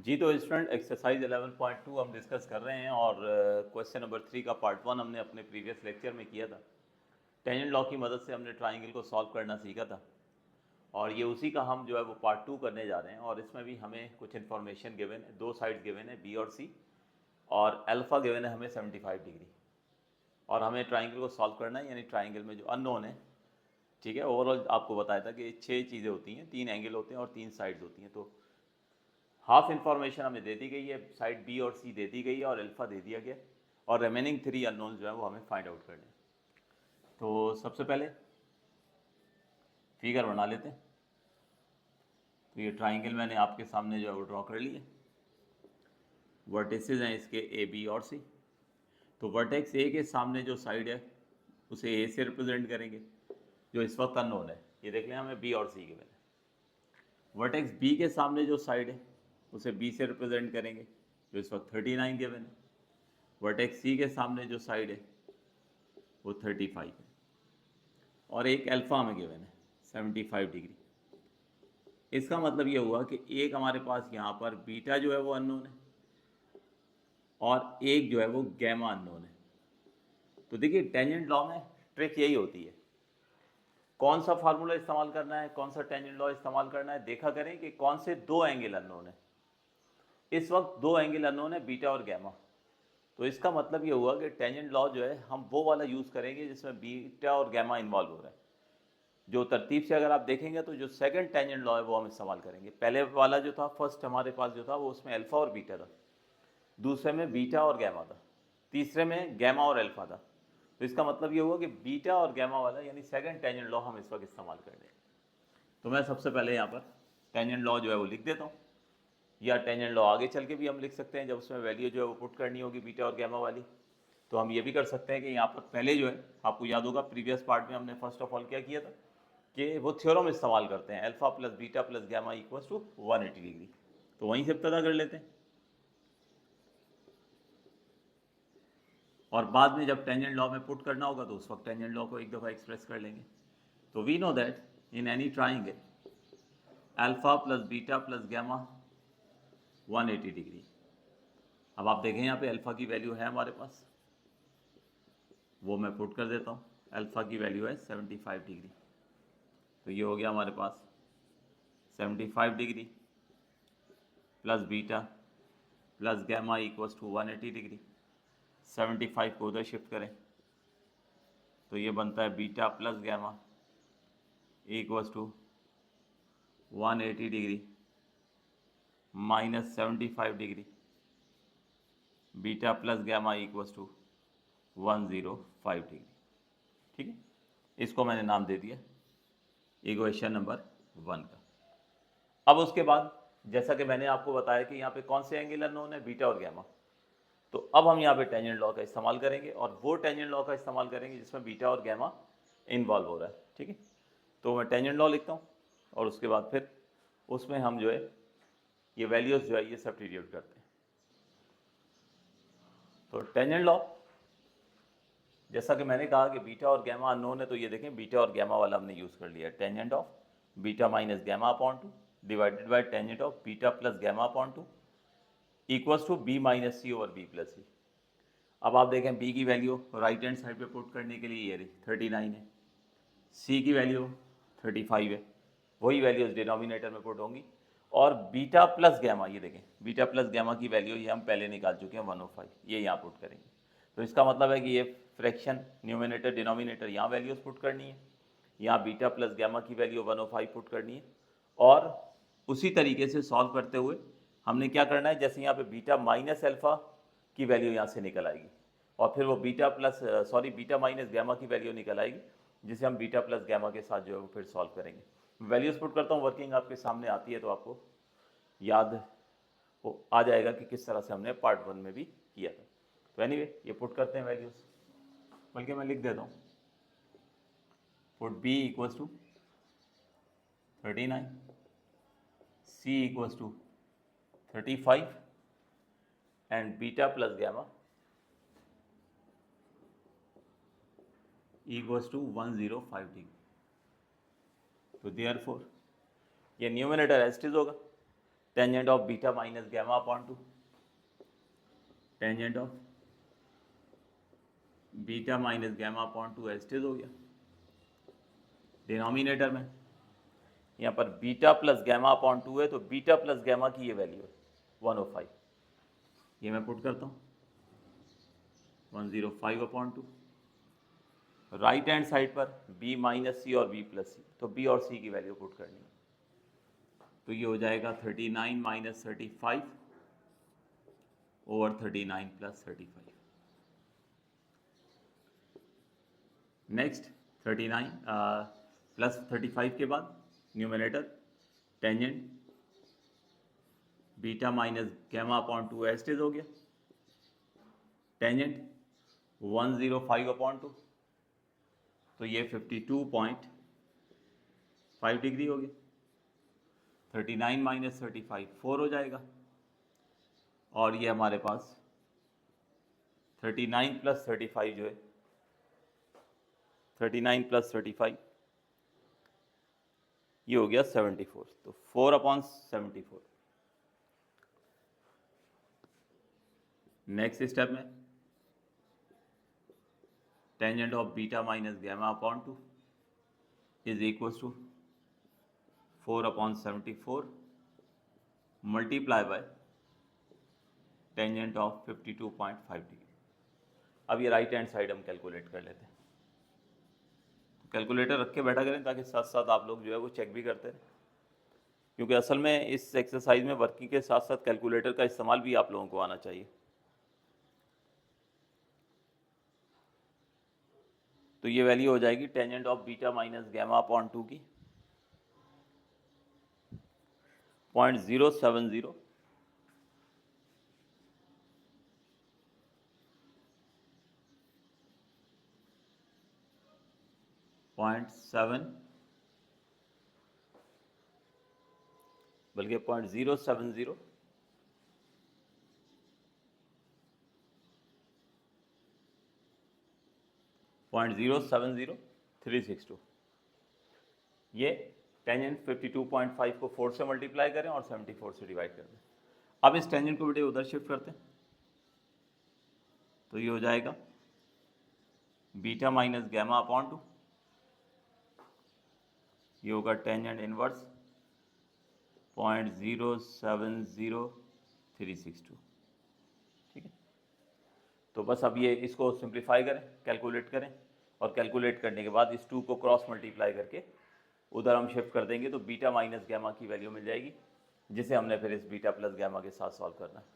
जी तो student exercise 11.2 हम discuss कर रहे हैं और क्वेश्चन नंबर 3 का पार्ट 1 हमने अपने प्रीवियस लेक्चर में किया था। टेंजेंट लॉ की मदद से हमने ट्राइंगल को सॉल्व करना सीखा था और ये उसी का हम जो है वो पार्ट 2 करने जा रहे हैं। और इसमें भी हमें कुछ इन्फॉर्मेशन गिवन है, दो साइड्स गिवन है बी और सी, और अल्फ़ा गिवन है हमें 75 डिग्री, और हमें ट्राइंगल को सॉल्व करना है, यानी ट्राइंगल में जो अननोन है। ठीक है, ओवरऑल आपको बताया था कि 6 चीज़ें होती हैं, 3 एंगल होते हैं और 3 साइड्स होती हैं। तो हाफ इन्फॉर्मेशन हमें दे दी गई है, साइड बी और सी दे दी गई है और अल्फा दे दिया गया, और रिमेनिंग 3 अननोन जो है वो हमें फाइंड आउट करने हैं। तो सबसे पहले फिगर बना लेते हैं। तो ये ट्राइंगल मैंने आपके सामने जो है वो ड्रॉ कर लिया। वर्टिसेस हैं इसके ए बी और सी। तो वर्टेक्स ए के सामने जो साइड है उसे ए से रिप्रेजेंट करेंगे, जो इस वक्त अननोन है। ये देख लें, हमें बी और सी के मैंने। वर्टेक्स बी के सामने जो साइड है उसे बी से रिप्रेजेंट करेंगे, जो इस वक्त 39 गिवन है। वर्टेक्स सी के सामने जो साइड है वो 35 है, और एक अल्फ़ा में गिवन है 75 डिग्री। इसका मतलब ये हुआ कि एक हमारे पास यहाँ पर बीटा जो है वो अननोन है, और एक जो है वो गैमा अननोन है। तो देखिए, टेंजेंट लॉ में ट्रिक यही होती है, कौन सा फार्मूला इस्तेमाल करना है, कौन सा टेंजेंट लॉ इस्तेमाल करना है। देखा करें कि कौन से दो एंगल अननोन है। इस वक्त दो एंगल अननोन है, बीटा और गैमा। तो इसका मतलब ये हुआ कि टेंजेंट लॉ जो है हम वो वाला यूज़ करेंगे जिसमें बीटा और गैमा इन्वॉल्व हो रहा है। जो तरतीब से अगर आप देखेंगे तो जो सेकंड टेंजेंट लॉ है वो हम इस्तेमाल करेंगे। पहले वाला जो था, फर्स्ट हमारे पास जो था वो उसमें अल्फ़ा और बीटा था, दूसरे में बीटा और गैमा था, तीसरे में गैमा और अल्फ़ा था। तो इसका मतलब ये हुआ कि बीटा और गैमा वाला यानी सेकंड टेंजेंट लॉ हम इस वक्त इस्तेमाल कर रहे हैं। तो मैं सबसे पहले यहाँ पर टेंजेंट लॉ जो है वो लिख देता हूँ, या टेंजेंट लॉ आगे चल के भी हम लिख सकते हैं जब उसमें वैल्यू जो है वो पुट करनी होगी बीटा और गैमा वाली। तो हम ये भी कर सकते हैं कि यहाँ पर पहले जो है, आपको याद होगा प्रीवियस पार्ट में हमने फर्स्ट ऑफ ऑल क्या किया था कि वो थ्योरम इस्तेमाल करते हैं, alpha plus beta plus gamma equals to 180 degree. तो वहीं से पता कर लेते हैं, और बाद में जब टेंजेंट लॉ में पुट करना होगा तो उस वक्त टेंजेंट लॉ को एक दफ़ा एक्सप्रेस कर लेंगे। तो we know that in any triangle alpha plus beta plus gamma 180 degree. अब आप देखें यहाँ पे अल्फा की वैल्यू है हमारे पास, वो मैं पुट कर देता हूँ। अल्फा की वैल्यू है 75 डिग्री। तो ये हो गया हमारे पास 75 degree plus beta plus gamma equals to 180 degree. 75 को उधर शिफ्ट करें तो ये बनता है beta plus gamma equals to 180 degree minus 75 degree, beta plus gamma equals to 105 degree. ठीक है, इसको मैंने नाम दे दिया इक्वेशन नंबर 1 का। अब उसके बाद जैसा कि मैंने आपको बताया कि यहाँ पे कौन से एंगल अननोन है, बीटा और गैमा। तो अब हम यहाँ पे टेंजेंट लॉ का इस्तेमाल करेंगे, और वो टेंजेंट लॉ का इस्तेमाल करेंगे जिसमें बीटा और गैमा इन्वॉल्व हो रहा है। ठीक है, तो मैं टेंजेंट लॉ लिखता हूँ, और उसके बाद फिर उसमें हम जो है ये वैल्यूज़ जो है ये सब्स्टिट्यूट करते हैं। तो टेंजेंट लॉ, जैसा कि मैंने कहा कि बीटा और गैमा अननोन है, तो ये देखें बीटा और गैमा वाला हमने यूज़ कर लिया, tangent of beta minus gamma upon 2 divided by tangent of beta plus gamma upon 2 equals to B minus C over B plus C. अब आप देखें बी की वैल्यू राइट हैंड साइड पे पुट करने के लिए ये 39 है, सी की वैल्यू 35 है, वही वैल्यूज डिनोमिनेटर में पुट होंगी। और बीटा प्लस गैमा, ये देखें बीटा प्लस गैमा की वैल्यू ये हम पहले निकाल चुके हैं 105, ये यहाँ पुट करेंगे। तो इसका मतलब है कि ये फ्रैक्शन न्यूमिनेटर डिनोमिनेटर यहाँ वैल्यूज पुट करनी है, यहाँ बीटा प्लस गैमा की वैल्यू 105 पुट करनी है। और उसी तरीके से सॉल्व करते हुए हमने क्या करना है, जैसे यहाँ पे बीटा माइनस अल्फ़ा की वैल्यू यहाँ से निकल आएगी, और फिर वो बीटा माइनस गैमा की वैल्यू निकल आएगी, जिसे हम बीटा प्लस गैमा के साथ जो है वो फिर सॉल्व करेंगे। वैल्यूज़ पुट करता हूँ, वर्किंग आपके सामने आती है तो आपको याद हो आ जाएगा कि किस तरह से हमने पार्ट 1 में भी किया था। तो एनीवे ये पुट करते हैं वैल्यूज़, बल्कि मैं लिख देता हूँ put B equals to 39, C equals to 35 and beta plus gamma equals to 105 degree. तो देयरफॉर ये न्यूमिनेटर एज इट इज होगा, tangent of beta minus gamma upon 2, tangent of beta minus gamma upon 2 as it is हो गया denominator में। यहाँ पर beta plus gamma upon 2 है, तो बीटा प्लस गैमा की ये वैल्यू है 105, ये मैं पुट करता हूँ 105 अपॉन 2। राइट हैंड साइड पर b माइनस सी और b प्लस सी, तो b और c की वैल्यू पुट करनी है, तो ये हो जाएगा 39 minus 35 over 39 plus 35। Next 39 plus 35 के बाद numerator tangent beta minus gamma upon 2 as it is हो गया, टेंजेंट 105 अपॉन 2, तो ये 52.5 डिग्री हो गया। 39 माइनस 35 4 हो जाएगा, और ये हमारे पास 39 प्लस 35 जो है 39 प्लस 35 ये हो गया 74, तो 4/74। नेक्स्ट स्टेप में tangent of beta minus gamma upon 2 is equal to 4/74 multiply by tangent of 52.5 degree. अब ये राइट हैंड साइड हम कैलकुलेट कर लेते हैं, तो कैलकुलेटर रख के बैठा करें ताकि साथ साथ आप लोग जो है वो चेक भी करते रहें, क्योंकि असल में इस एक्सरसाइज में वर्किंग के साथ साथ कैलकुलेटर का इस्तेमाल भी आप लोगों को आना चाहिए। तो ये वैल्यू हो जाएगी tangent of beta minus gamma upon 2 की 0.070 0.7 बल्कि 0.070 0.070362। ये टेंजेंट 52.5 को 4 से मल्टीप्लाई करें और 74 से डिवाइड कर दें। अब इस टेंजेंट को बेटे उधर शिफ्ट करते हैं, तो ये हो जाएगा बीटा माइनस गैमा अपॉन 2, ये होगा टेंजेंट इनवर्स 0.070362। ठीक है, तो बस अब ये इसको सिंप्लीफाई करें, कैलकुलेट करें, और कैलकुलेट करने के बाद इस 2 को क्रॉस मल्टीप्लाई करके उधर हम शिफ्ट कर देंगे, तो बीटा माइनस गैमा की वैल्यू मिल जाएगी, जिसे हमने फिर इस बीटा प्लस गैमा के साथ सॉल्व करना है।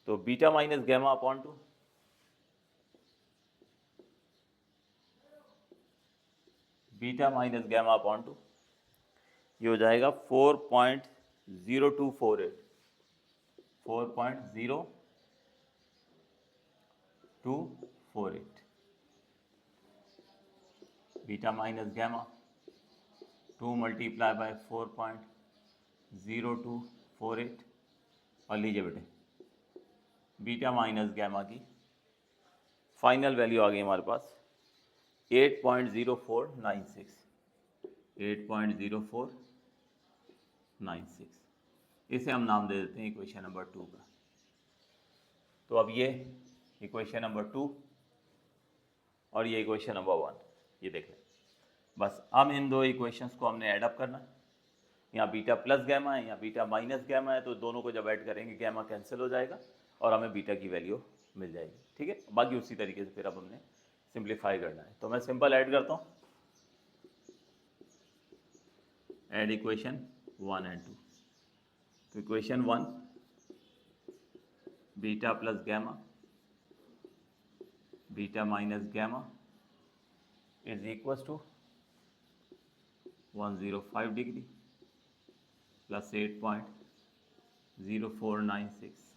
तो beta minus gamma upon 2 beta minus gamma upon 2 ये हो जाएगा 4.0248 4.0248 beta minus gamma 2 multiply by 4.0248, और लीजिए बेटे बीटा माइनस गैमा की फाइनल वैल्यू आ गई हमारे पास 8.0496 8.0496। इसे हम नाम दे देते हैं इक्वेशन नंबर 2 का। तो अब ये इक्वेशन नंबर 2 और ये इक्वेशन नंबर 1, ये देख लें। बस अब इन दो इक्वेशंस को हमने ऐड अप करना है। यहाँ बीटा प्लस गैमा है, यहाँ बीटा माइनस गैमा है, तो दोनों को जब ऐड करेंगे गैमा कैंसिल हो जाएगा और हमें बीटा की वैल्यू मिल जाएगी। ठीक है, बाकी उसी तरीके से फिर अब हमने सिंप्लीफाई करना है। तो मैं सिंपल ऐड करता हूँ, ऐड इक्वेशन 1 एंड 2। तो equation 1 beta plus gamma beta minus gamma is equal to 105 degree plus 8.0496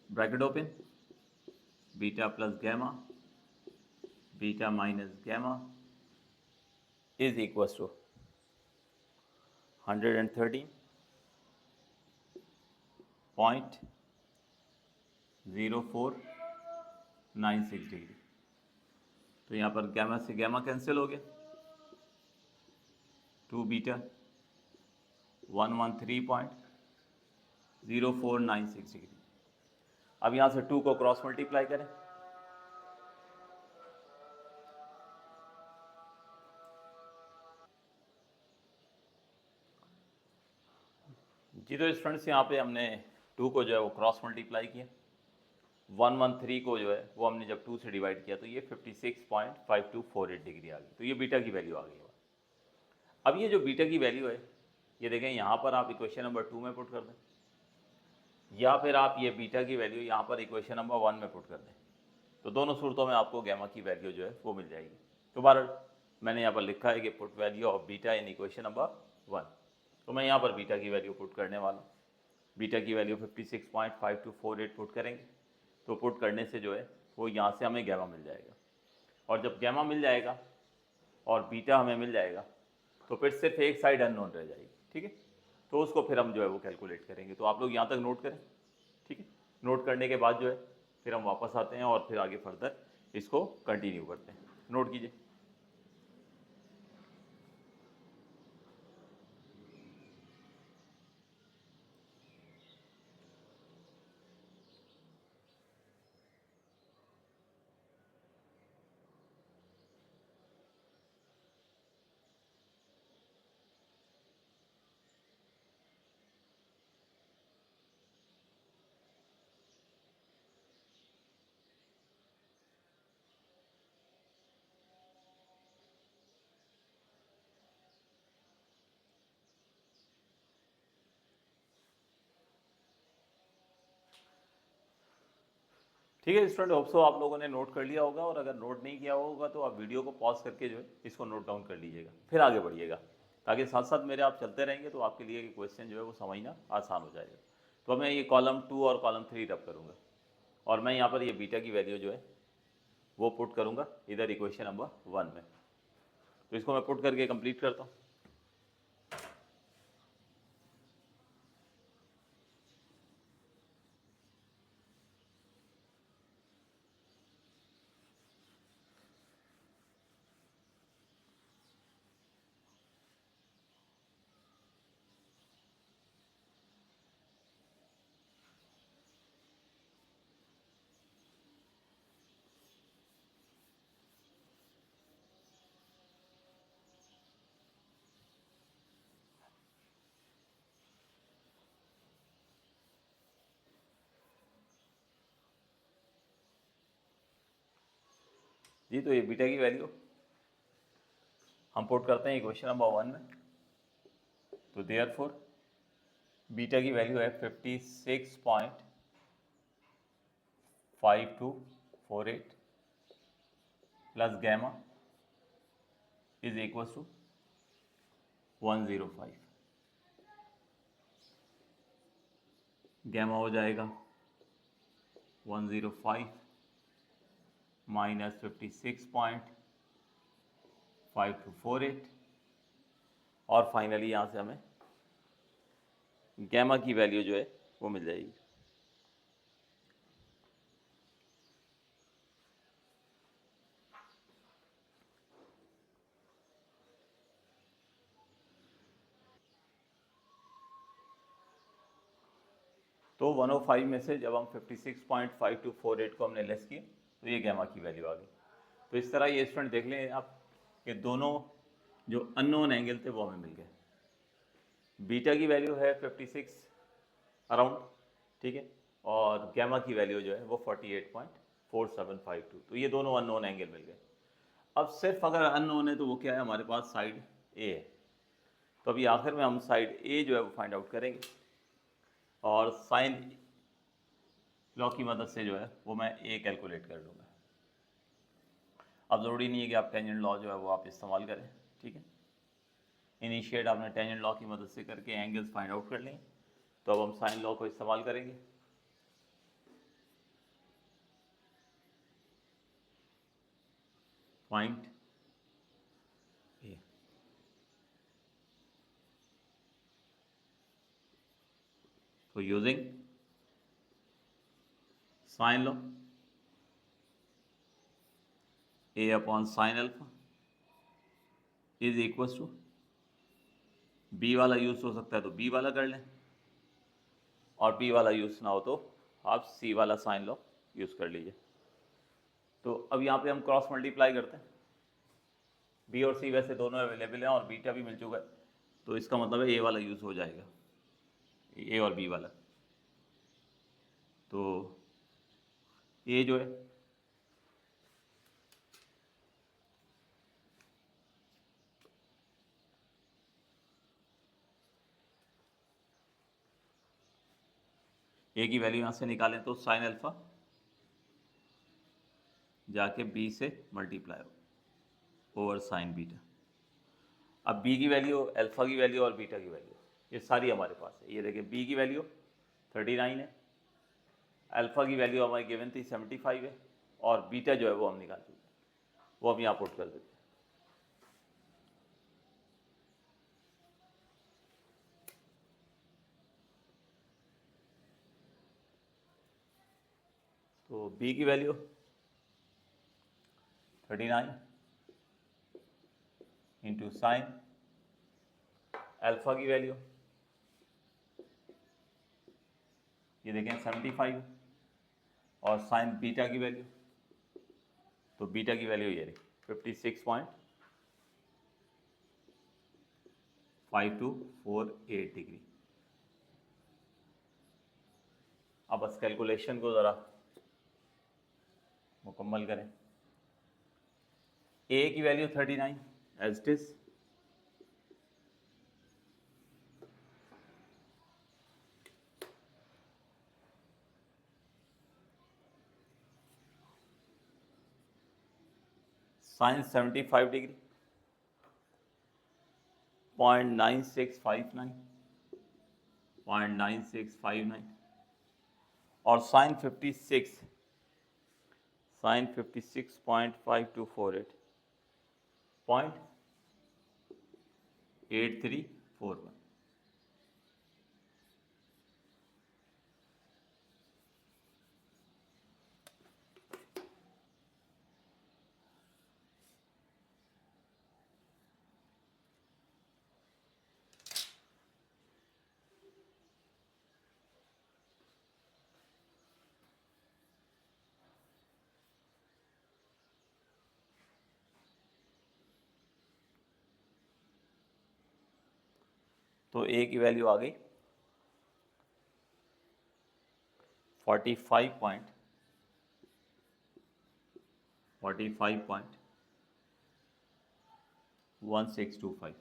bracket open, beta plus gamma beta minus gamma is equal to 113.0496 degree. तो यहाँ पर गैमा से गैमा कैंसिल हो गया, 2 beta 113.0496 degree. अब यहाँ से 2 को क्रॉस मल्टीप्लाई करें, जी तो स्टूडेंट्स यहाँ पे हमने 2 को जो है वो क्रॉस मल्टीप्लाई किया, 113 को जो है वो हमने जब 2 से डिवाइड किया तो ये 56.5248 डिग्री आ गई। तो ये बीटा की वैल्यू आ गई। अब ये जो बीटा की वैल्यू है ये देखें, यहाँ पर आप इक्वेशन नंबर 2 में पुट कर दें, या फिर आप ये बीटा की वैल्यू यहाँ पर इक्वेशन नंबर 1 में पुट कर दें, तो दोनों सूरतों में आपको गैमा की वैल्यू जो है वो मिल जाएगी। तो बहरहाल मैंने यहाँ पर लिखा है कि put value of beta in equation number 1, तो मैं यहाँ पर बीटा की वैल्यू पुट करने वाला हूँ। बीटा की वैल्यू 56.5248 पुट करेंगे, तो पुट करने से जो है वो यहाँ से हमें गैमा मिल जाएगा, और जब गैमा मिल जाएगा और बीटा हमें मिल जाएगा तो फिर सिर्फ एक साइड अननोन रह जाएगी, ठीक है। तो उसको फिर हम जो है वो कैलकुलेट करेंगे। तो आप लोग यहाँ तक नोट करें, ठीक है। नोट करने के बाद जो है फिर हम वापस आते हैं और फिर आगे फर्दर इसको कंटिन्यू करते हैं। नोट कीजिए। ठीक है स्टूडेंट, होप सो आप लोगों ने नोट कर लिया होगा, और अगर नोट नहीं किया होगा तो आप वीडियो को पॉज करके जो है इसको नोट डाउन कर लीजिएगा, फिर आगे बढ़िएगा, ताकि साथ साथ मेरे आप चलते रहेंगे तो आपके लिए क्वेश्चन जो है वो समझना आसान हो जाएगा। तो मैं ये कॉलम 2 और कॉलम 3 रब करूँगा, और मैं यहाँ पर ये बीटा की वैल्यू जो है वो पुट करूँगा इधर इक्वेशन नंबर 1 में। तो इसको मैं पुट करके कंप्लीट करता हूँ। जी तो ये बीटा की वैल्यू हम पुट करते हैं इक्वेशन नंबर 1 में। तो देयरफॉर बीटा की वैल्यू है 56.5248 plus gamma is equal to 105। Gamma हो जाएगा 105 माइनस 56.5248, और फाइनली यहाँ से हमें गैमा की वैल्यू जो है वो मिल जाएगी। तो 105 में से जब हम 56.5248 को हमने लेस किया तो ये गैमा की वैल्यू आ गई। तो इस तरह ये स्टूडेंट देख लें आप कि दोनों जो अननोन एंगल थे वो हमें मिल गए। बीटा की वैल्यू है 56 अराउंड, ठीक है, और गैमा की वैल्यू जो है वो 48.4752। तो ये दोनों अननोन एंगल मिल गए। अब सिर्फ अगर अननोन है तो वो क्या है, हमारे पास साइड ए है। तो अभी आखिर में हम साइड ए जो है वो फाइंड आउट करेंगे, और साइन लॉ की मदद से जो है वो मैं ए कैलकुलेट कर लूँगा। अब ज़रूरी नहीं है कि आप टेंजेंट लॉ जो है वो आप इस्तेमाल करें, ठीक है। इनिशिएट आपने टेंजेंट लॉ की मदद से करके एंगल्स फाइंड आउट कर लें। तो अब हम साइन लॉ को इस्तेमाल करेंगे। पॉइंट ए, तो using sine law A upon sine alpha is equal to B वाला यूज़ हो सकता है तो बी वाला कर लें, और बी वाला यूज़ ना हो तो आप सी वाला साइन लॉ यूज़ कर लीजिए। तो अब यहाँ पे हम क्रॉस मल्टीप्लाई करते हैं, बी और सी वैसे दोनों अवेलेबल हैं और बीटा भी मिल चुका है, तो इसका मतलब है ए वाला यूज़ हो जाएगा, ए और बी वाला। तो ए जो है ए की वैल्यू यहाँ से निकालें तो साइन अल्फ़ा जाके बी से मल्टीप्लाई हो ओवर साइन बीटा। अब बी की वैल्यू, अल्फ़ा की वैल्यू और बीटा की वैल्यू ये सारी हमारे पास है। ये देखिए बी की वैल्यू 39 है, अल्फ़ा की वैल्यू हमारी गिवन थी 75 है, और बीटा जो है वो हम निकाल चुके हैं, वो हम यहाँ पुट कर देते हैं। तो बी की वैल्यू 39 इंटू साइन अल्फ़ा की वैल्यू ये देखें 75 और साइन बीटा की वैल्यू, तो बीटा की वैल्यू ये रही 56.5248 डिग्री। अब बस कैलकुलेशन को ज़रा मुकम्मल करें। ए की value 39 as it is, sine 75 degree 0.9659 और साइन 56.5248 0.8341। तो ए की वैल्यू आ गई 45.1625।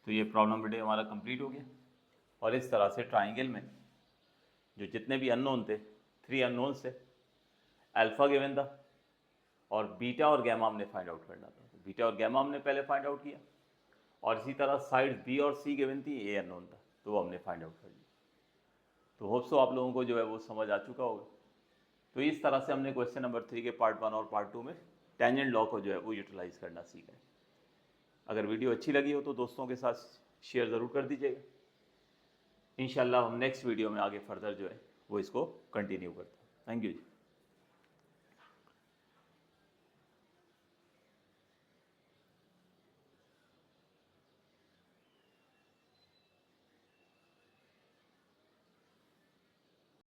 तो ये प्रॉब्लम वीडियो हमारा कंप्लीट हो गया। और इस तरह से ट्राइंगल में जो जितने भी अननोन थे, 3 अननोन से अल्फ़ा गिवन था और बीटा और गैमा हमने फाइंड आउट करना था। तो बीटा और गैमा हमने पहले फाइंड आउट किया, और इसी तरह साइड बी और सी गिवन थी, ए अननोन था तो वो हमने फाइंड आउट कर लिया। तो होप सो आप लोगों को जो है वो समझ आ चुका होगा। तो इस तरह से हमने क्वेश्चन नंबर 3 के पार्ट 1 और पार्ट 2 में टेंजेंट लॉ को जो है वो यूटिलाइज़ करना सीखा है। अगर वीडियो अच्छी लगी हो तो दोस्तों के साथ शेयर ज़रूर कर दीजिएगा। इंशाल्लाह हम नेक्स्ट वीडियो में आगे फर्दर जो है वो इसको कंटिन्यू करते हैं। Thank you ji.